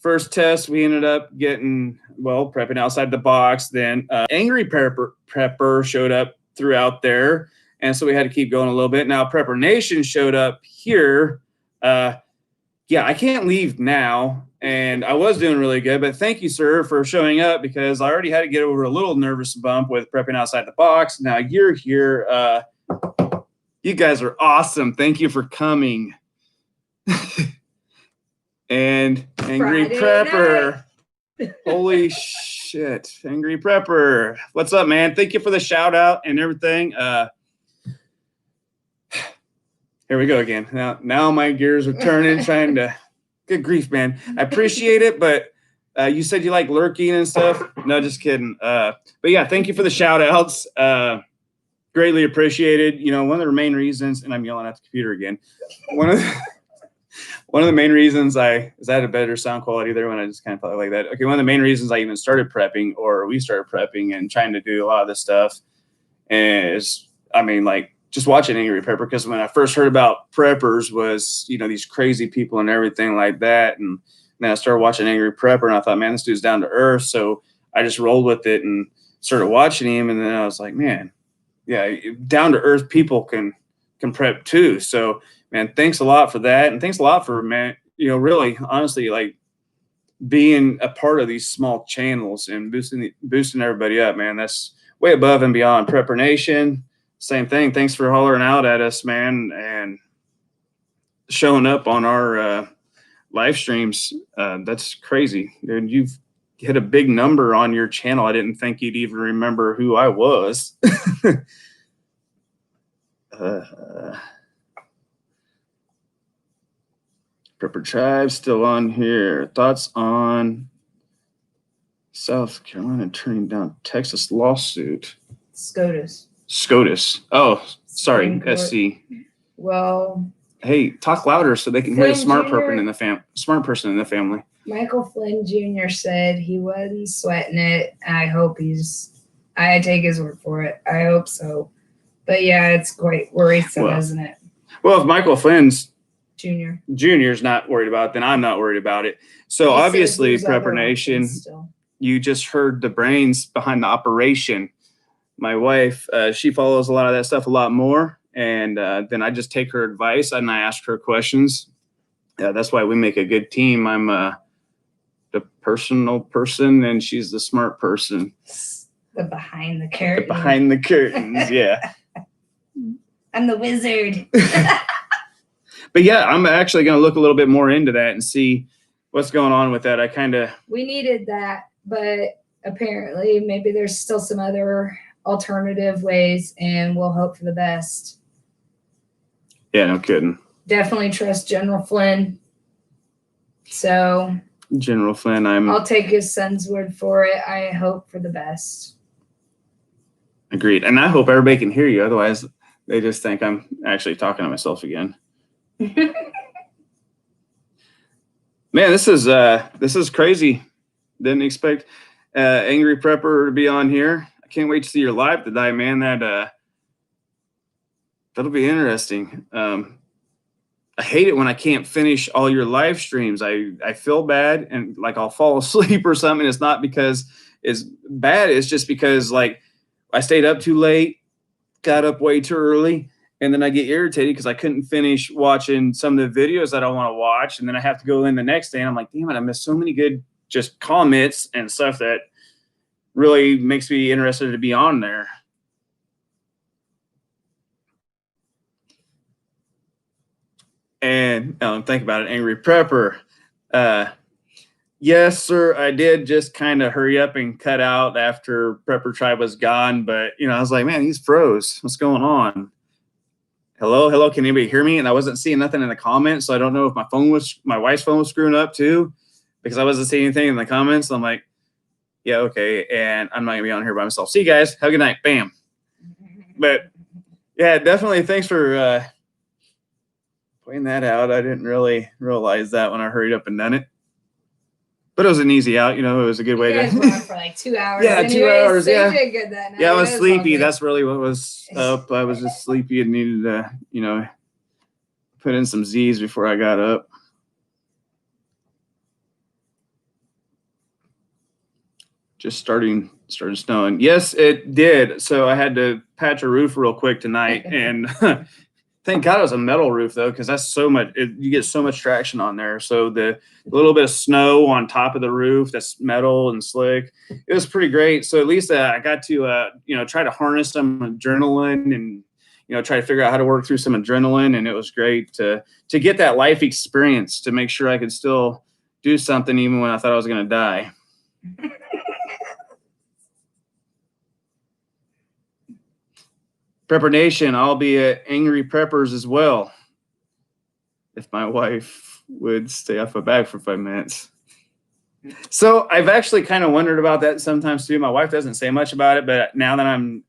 First test, we ended up getting, prepping outside the box. Then Angry Prepper showed up throughout there. And so we had to keep going a little bit. Now Prepper Nation showed up here. I can't leave now. And I was doing really good. But thank you, sir, for showing up because I already had to get over a little nervous bump with prepping outside the box. Now you're here. You guys are awesome. Thank you for coming. And Angry Prepper. Holy shit. Angry Prepper. What's up, man? Thank you for the shout out and everything. Here we go again. Now my gears are turning, trying to, good grief, man. I appreciate it, but you said you like lurking and stuff. No, just kidding. But yeah, thank you for the shout outs. Greatly appreciated. You know, one of the main reasons, and I'm yelling at the computer again. One of the main reasons I had a better sound quality there when I just kind of felt like that. Okay, one of the main reasons I even started prepping, or we started prepping and trying to do a lot of this stuff is, I mean, like just watching Angry Prepper, because when I first heard about preppers was, you know, these crazy people and everything like that. And then I started watching Angry Prepper and I thought, man, this dude's down to earth. So I just rolled with it and started watching him. And then I was like, man, yeah, down to earth people can prep too. So, man, thanks a lot for that. And thanks a lot for, man, you know, really, honestly, like being a part of these small channels and boosting everybody up, man. That's way above and beyond. Prepper Nation, same thing. Thanks for hollering out at us, man, and showing up on our live streams. That's crazy, dude. You've hit a big number on your channel. I didn't think you'd even remember who I was. Prepper Tribe still on here. Thoughts on South Carolina turning down Texas lawsuit? SCOTUS. Oh, sorry, SC. Well, hey, talk louder so they can hear the smart person in the family. Michael Flynn Jr. said he wasn't sweating it. I take his word for it. I hope so. But yeah, it's quite worrisome, isn't it? Well, if Michael Flynn's Junior's not worried about it, then I'm not worried about it. So obviously, Prepper Nation, you just heard the brains behind the operation. My wife, she follows a lot of that stuff a lot more. And then I just take her advice and I ask her questions. That's why we make a good team. I'm the personal person and she's the smart person. The behind the curtain. The behind the curtains, yeah. I'm the wizard. But yeah, I'm actually going to look a little bit more into that and see what's going on with that. We needed that, but apparently maybe there's still some other alternative ways and we'll hope for the best. Yeah, no kidding. Definitely trust General Flynn. So General Flynn, I'll take his son's word for it. I hope for the best. Agreed. And I hope everybody can hear you. Otherwise, they just think I'm actually talking to myself again. Man, this is crazy. Didn't expect Angry Prepper to be on here. I can't wait to see your live tonight, man. That'll be interesting. I hate it when I can't finish all your live streams. I feel bad and like I'll fall asleep or something. It's not because it's bad. It's just because like I stayed up too late, got up way too early, and then I get irritated because I couldn't finish watching some of the videos that I want to watch. And then I have to go in the next day and I'm like, damn it, I missed so many good just comments and stuff that really makes me interested to be on there. And think about it, Angry Prepper. Yes, sir, I did just kind of hurry up and cut out after Prepper Tribe was gone. But, I was like, man, he's froze. What's going on? Hello, can anybody hear me? And I wasn't seeing nothing in the comments. So I don't know if my wife's phone was screwing up too, because I wasn't seeing anything in the comments. So I'm like, yeah, okay. And I'm not going to be on here by myself. See you guys. Have a good night. Bam. But, yeah, definitely thanks for pointing that out. I didn't really realize that when I hurried up and done it. But it was an easy out, it was a good way to. For like 2 hours. Yeah, anyways, 2 hours. So yeah. You did good that night. Yeah, I was sleepy. That's really what was up. I was just sleepy and needed to, put in some Z's before I got up. Just started snowing. Yes, it did. So I had to patch a roof real quick tonight, and thank God it was a metal roof though, because that's so much. You get so much traction on there. So the little bit of snow on top of the roof that's metal and slick, it was pretty great. So at least I got to try to harness some adrenaline and try to figure out how to work through some adrenaline. And it was great to get that life experience to make sure I could still do something even when I thought I was going to die. Prepper Nation, I'll be at Angry Preppers as well if my wife would stay off my back for 5 minutes. So I've actually kind of wondered about that sometimes too. My wife doesn't say much about it, but now that I'm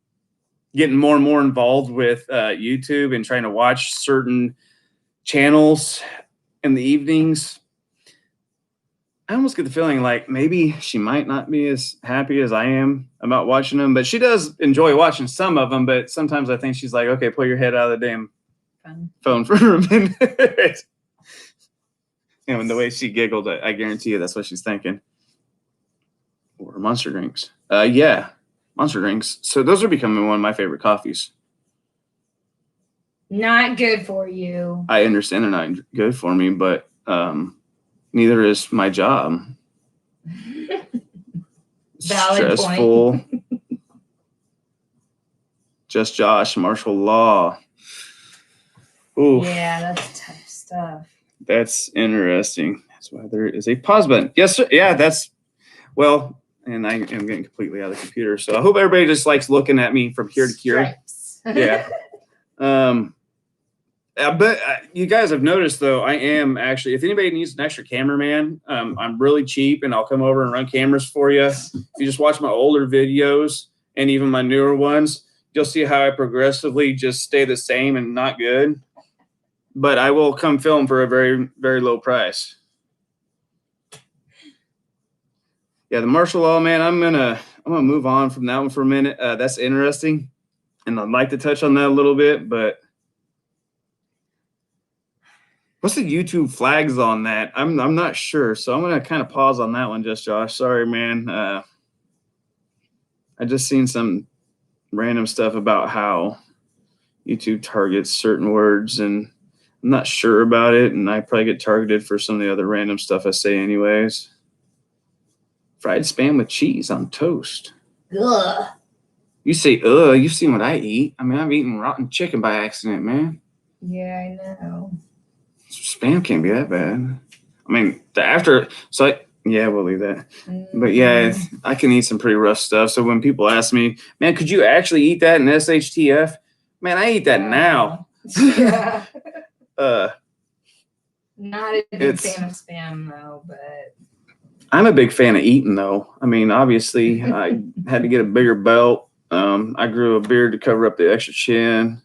getting more and more involved with YouTube and trying to watch certain channels in the evenings, I almost get the feeling like maybe she might not be as happy as I am about watching them, but she does enjoy watching some of them. But sometimes I think she's like, okay, pull your head out of the damn phone for a minute. And the way she giggled, I guarantee you that's what she's thinking. Or Monster drinks. Yeah, Monster drinks. So those are becoming one of my favorite coffees. Not good for you. I understand they're not good for me, but neither is my job. Valid stressful. Point. Just Josh, martial law. Ooh. Yeah, that's tough stuff. That's interesting. That's why there is a pause button. Yes, sir. Yeah, that's well. And I am getting completely out of the computer, so I hope everybody just likes looking at me from here to here. Yeah. But you guys have noticed, though, I am actually, if anybody needs an extra cameraman, I'm really cheap, and I'll come over and run cameras for you. If you just watch my older videos and even my newer ones, you'll see how I progressively just stay the same and not good. But I will come film for a very, very low price. Yeah, the martial law, man, I'm gonna move on from that one for a minute. That's interesting, and I'd like to touch on that a little bit, but what's the YouTube flags on that? I'm not sure, so I'm gonna kind of pause on that one, just Josh. Sorry, man. I just seen some random stuff about how YouTube targets certain words, and I'm not sure about it, and I probably get targeted for some of the other random stuff I say anyways. Fried Spam with cheese on toast. Ugh. You say, ugh, you've seen what I eat. I mean, I've eaten rotten chicken by accident, man. Yeah, I know. Spam can't be that bad. I mean, yeah, we'll leave that. Mm-hmm. But yeah, I can eat some pretty rough stuff. So when people ask me, man, could you actually eat that in SHTF? Man, I eat that now. Yeah. Not a big fan of Spam though, but I'm a big fan of eating though. I mean, obviously I had to get a bigger belt. I grew a beard to cover up the extra chin.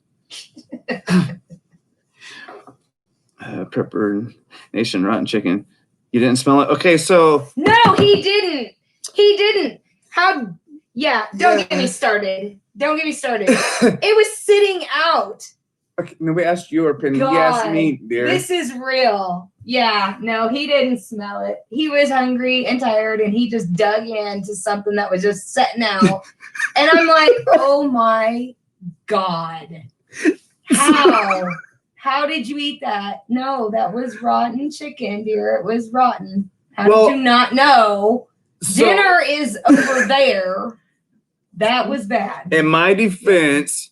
Prepper Nation rotten chicken. You didn't smell it? Okay, so no, he didn't. He didn't. How? Yeah, don't get me started. Don't get me started. It was sitting out. Okay, nobody asked your opinion. You asked me, dear. This is real. Yeah, no, he didn't smell it. He was hungry and tired, and he just dug into something that was just setting out. And I'm like, oh my God. How? How did you eat that? No, that was rotten chicken, dear. It was rotten. How did you not know? Dinner is over there. That was bad. In my defense,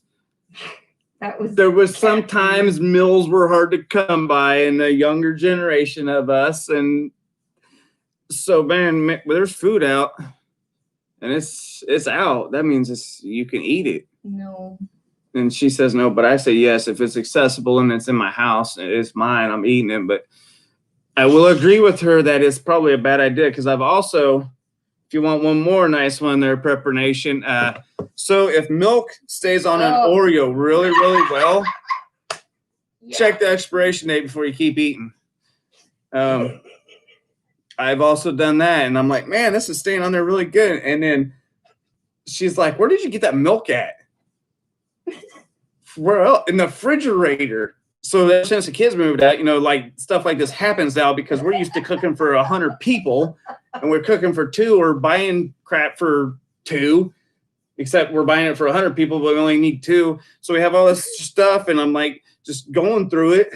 there was sometimes meals were hard to come by in the younger generation of us, and so man, there's food out, and it's out. That means you can eat it. No. And she says no, but I say yes. If it's accessible and it's in my house, it's mine. I'm eating it. But I will agree with her that it's probably a bad idea because I've also. If you want one more nice one there, Prepper Nation. So if milk stays on an Oreo really, really well, check the expiration date before you keep eating. I've also done that, and I'm like, man, this is staying on there really good. And then she's like, where did you get that milk at? Where else? In the refrigerator. So since the kids moved out, like stuff like this happens now because we're used to cooking for 100 people and we're cooking for 2 or buying crap for 2, except we're buying it for 100 people, but we only need 2. So we have all this stuff and I'm like just going through it.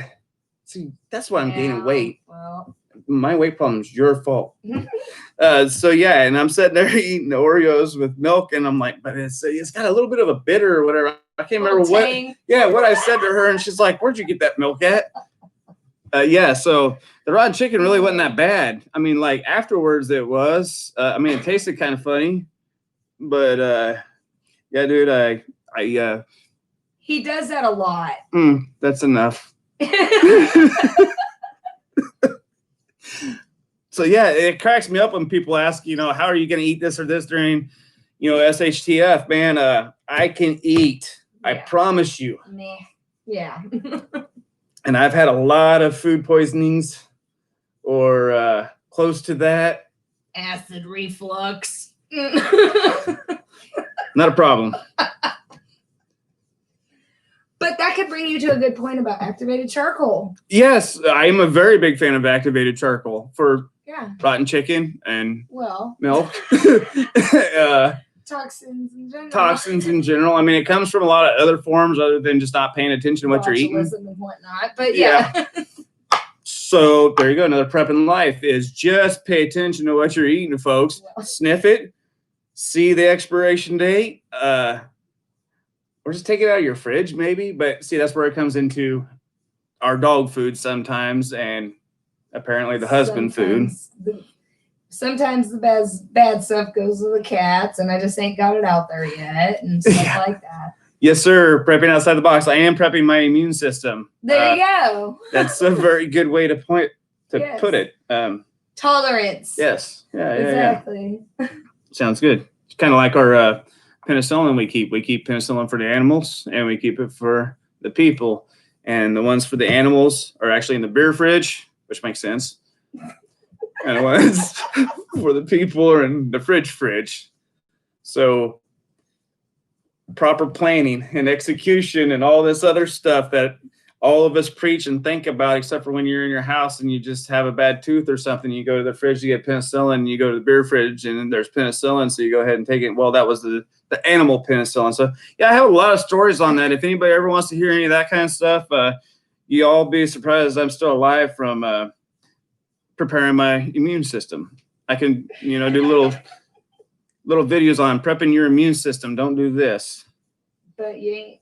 See, that's why I'm gaining weight. Well. My weight problem is your fault. So yeah, and I'm sitting there eating the Oreos with milk and I'm like, but it's got a little bit of a bitter or whatever. I can't remember what I said to her, and she's like, where'd you get that milk at? So the rotten chicken really wasn't that bad. I mean, like afterwards it was. It tasted kind of funny, but yeah, dude, I he does that a lot. That's enough. So yeah, it cracks me up when people ask, how are you going to eat this or this during, SHTF, man? I can eat. Yeah. I promise you. Meh. Yeah. And I've had a lot of food poisonings or close to that. Acid reflux. Not a problem. But that could bring you to a good point about activated charcoal. Yes, I am a very big fan of activated charcoal for rotten chicken and milk. Toxins in general. I mean, it comes from a lot of other forms other than just not paying attention to what you're eating. And whatnot, but yeah. So there you go. Another prep in life is just pay attention to what you're eating, folks. Sniff it, see the expiration date, or just take it out of your fridge, maybe. But see, that's where it comes into our dog food sometimes, and apparently the husband food. Sometimes the bad stuff goes to the cats, and I just ain't got it out there yet, and stuff like that. Yes, sir. Prepping outside the box. I am prepping my immune system. There you go. That's a very good way to put it. Tolerance. Yes. Yeah. Exactly. Yeah. Sounds good. It's kind of like our penicillin we keep. We keep penicillin for the animals, and we keep it for the people. And the ones for the animals are actually in the beer fridge, which makes sense. And the ones for the people are in the fridge. So proper planning and execution and all this other stuff that all of us preach and think about, except for when you're in your house and you just have a bad tooth or something, you go to the fridge to get penicillin, you go to the beer fridge and there's penicillin, so you go ahead and take it. Well, that was the animal penicillin. So yeah, I have a lot of stories on that. If anybody ever wants to hear any of that kind of stuff, you all be surprised I'm still alive from preparing my immune system. I can, do little videos on prepping your immune system. Don't do this. But you ain't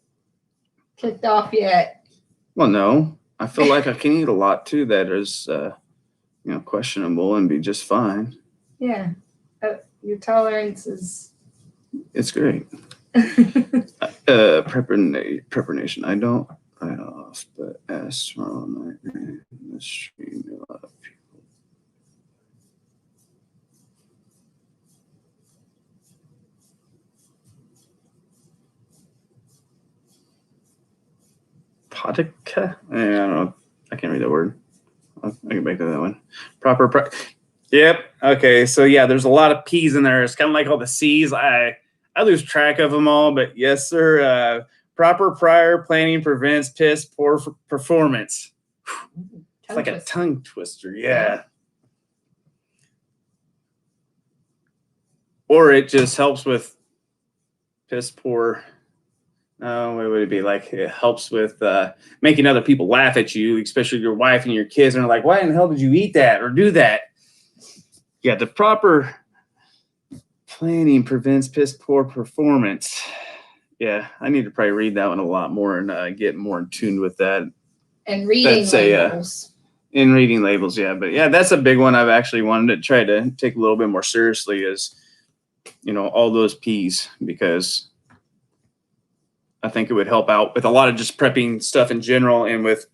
kicked off yet. Well, no. I feel like I can eat a lot too that is, questionable and be just fine. Yeah. Your tolerance is. It's great. Prepper Nation. I don't write off, but as tomorrow night in the stream, a lot of people. Potica? I don't know. I can't read that word. I can make that one. Proper prep. Yep. Okay. So yeah, there's a lot of P's in there. It's kind of like all the C's. I lose track of them all, but yes, sir. Proper prior planning prevents piss poor performance. It's like a twister. tongue twister. Yeah. Or it just helps with piss poor. Oh, what would it be like? It helps with making other people laugh at you, especially your wife and your kids. And they're like, why in the hell did you eat that or do that? Yeah, the proper planning prevents piss poor performance. Yeah, I need to probably read that one a lot more and get more in tune with that. And reading labels. In reading labels, yeah. But yeah, that's a big one I've actually wanted to try to take a little bit more seriously is, all those P's, because I think it would help out with a lot of just prepping stuff in general, and with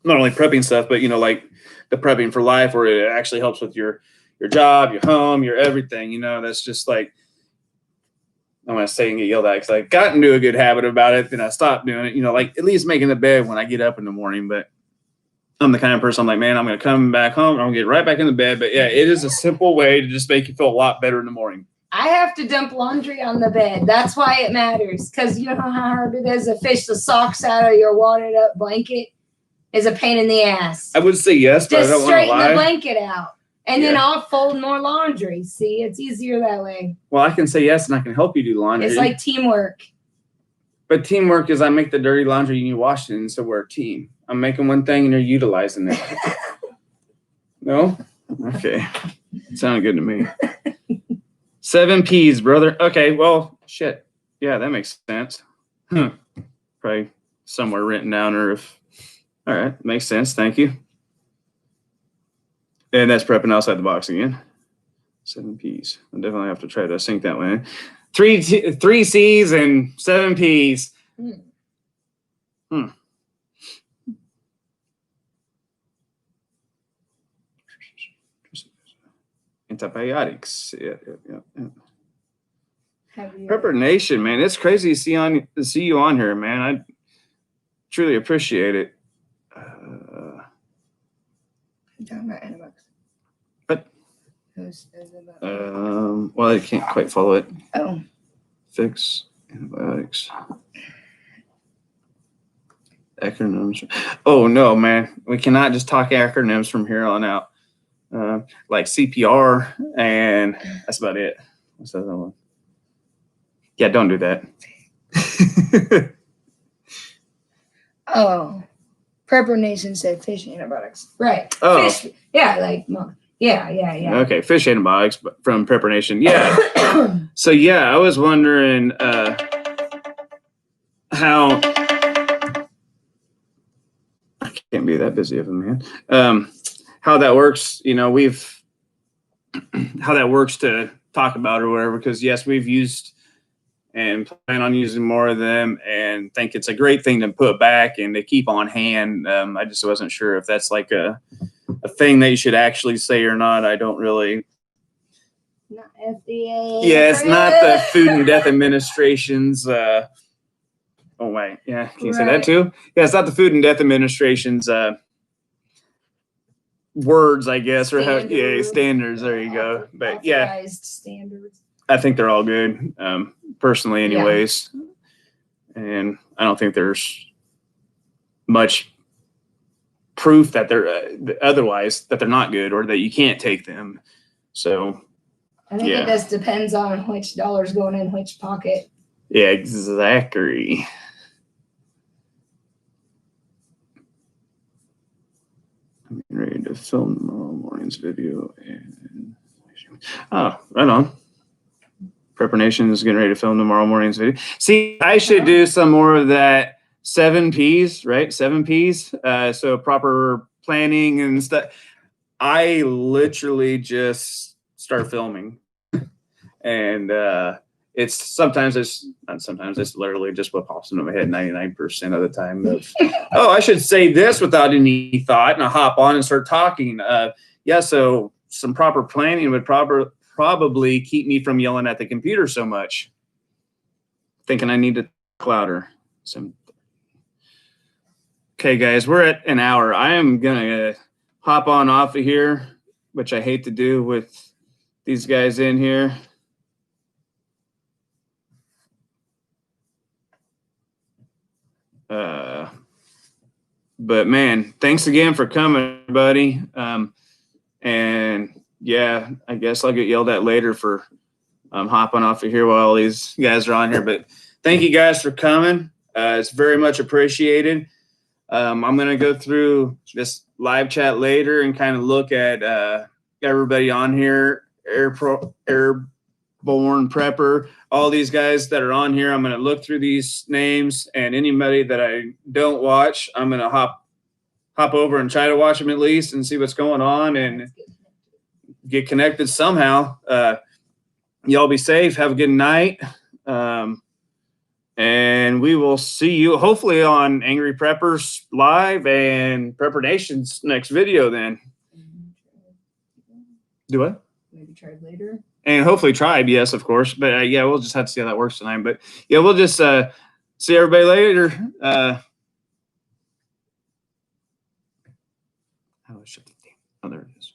not only prepping stuff, but like the prepping for life, where it actually helps with your job, your home, your everything. That's just like, I want to say and get yelled at because I got into a good habit about it, then I stopped doing it. Like at least making the bed when I get up in the morning. But I'm the kind of person I'm like, man, I'm going to come back home and I'm going to get right back in the bed. But yeah, it is a simple way to just make you feel a lot better in the morning. I have to dump laundry on the bed. That's why it matters. Because you know how hard it is to fish the socks out of your wadded up blanket is a pain in the ass. I would say yes, but just I don't want to lie. straighten the blanket out. And then I'll fold more laundry. See, it's easier that way. Well, I can say yes, and I can help you do laundry. It's like teamwork. But teamwork is I make the dirty laundry and you wash it, and so we're a team. I'm making one thing and you're utilizing it. No? Okay. Sounded good to me. 7 P's, brother. Okay, well, shit. Yeah, that makes sense. Probably somewhere written down, or if... All right, makes sense. Thank you. And that's prepping outside the box again. 7 P's. I'll definitely have to try to sync that one in. 3 C's and 7 P's. Antibiotics. Yeah. Prepper Nation, man. It's crazy to see you on here, man. I truly appreciate it. But well, I can't quite follow it. Oh. Fix antibiotics. Acronyms. Oh no, man. We cannot just talk acronyms from here on out. Like CPR, and that's about it. What's the other one? Yeah, don't do that. Oh. Prepper Nation said fish antibiotics. Right. Oh. Fish. Yeah, like, yeah. Okay, fish antibiotics from Prepper Nation. Yeah. So, yeah, I was wondering how... I can't be that busy of a man. How that works, how that works to talk about or whatever, because, yes, we've used and plan on using more of them and think it's a great thing to put back and to keep on hand. I just wasn't sure if that's like a thing that you should actually say or not. I don't really. Not FDA. Yeah, it's not the Food and Death Administration's. Oh, wait. Yeah, can you say that too? Yeah, it's not the Food and Death Administration's words, I guess, or how, standards. There you go. But yeah, standards. I think they're all good, personally, anyways. Yeah. And I don't think there's much proof that they're otherwise that they're not good or that you can't take them. So I think it just depends on which dollar's going in which pocket. Yeah, exactly. I'm getting ready to film tomorrow morning's video. And right on. Prepper Nation is getting ready to film tomorrow morning's video. See, I should do some more of that 7 P's, right? 7 P's. So proper planning and stuff. I literally just start filming. And it's literally just what pops into my head 99% of the time. I should say this without any thought, and I hop on and start talking. So some proper planning would probably keep me from yelling at the computer so much. Thinking I need to talk louder. Okay, guys, we're at an hour. I am gonna hop on off of here, which I hate to do with these guys in here. But man, thanks again for coming, buddy. And yeah, I guess I'll get yelled at later for hopping off of here while all these guys are on here. But thank you guys for coming. It's very much appreciated. I'm going to go through this live chat later and kind of look at everybody on here, Airborne Prepper, all these guys that are on here. I'm going to look through these names, and anybody that I don't watch, I'm going to hop over and try to watch them at least and see what's going on and get connected somehow. Y'all be safe. Have a good night. And we will see you hopefully on Angry Preppers Live and Prepper Nation's next video then. Do what? Maybe Tribe later. And hopefully Tribe, yes, of course. But yeah, we'll just have to see how that works tonight. But yeah, we'll just see everybody later. How do I shut the thing? Oh, there it is.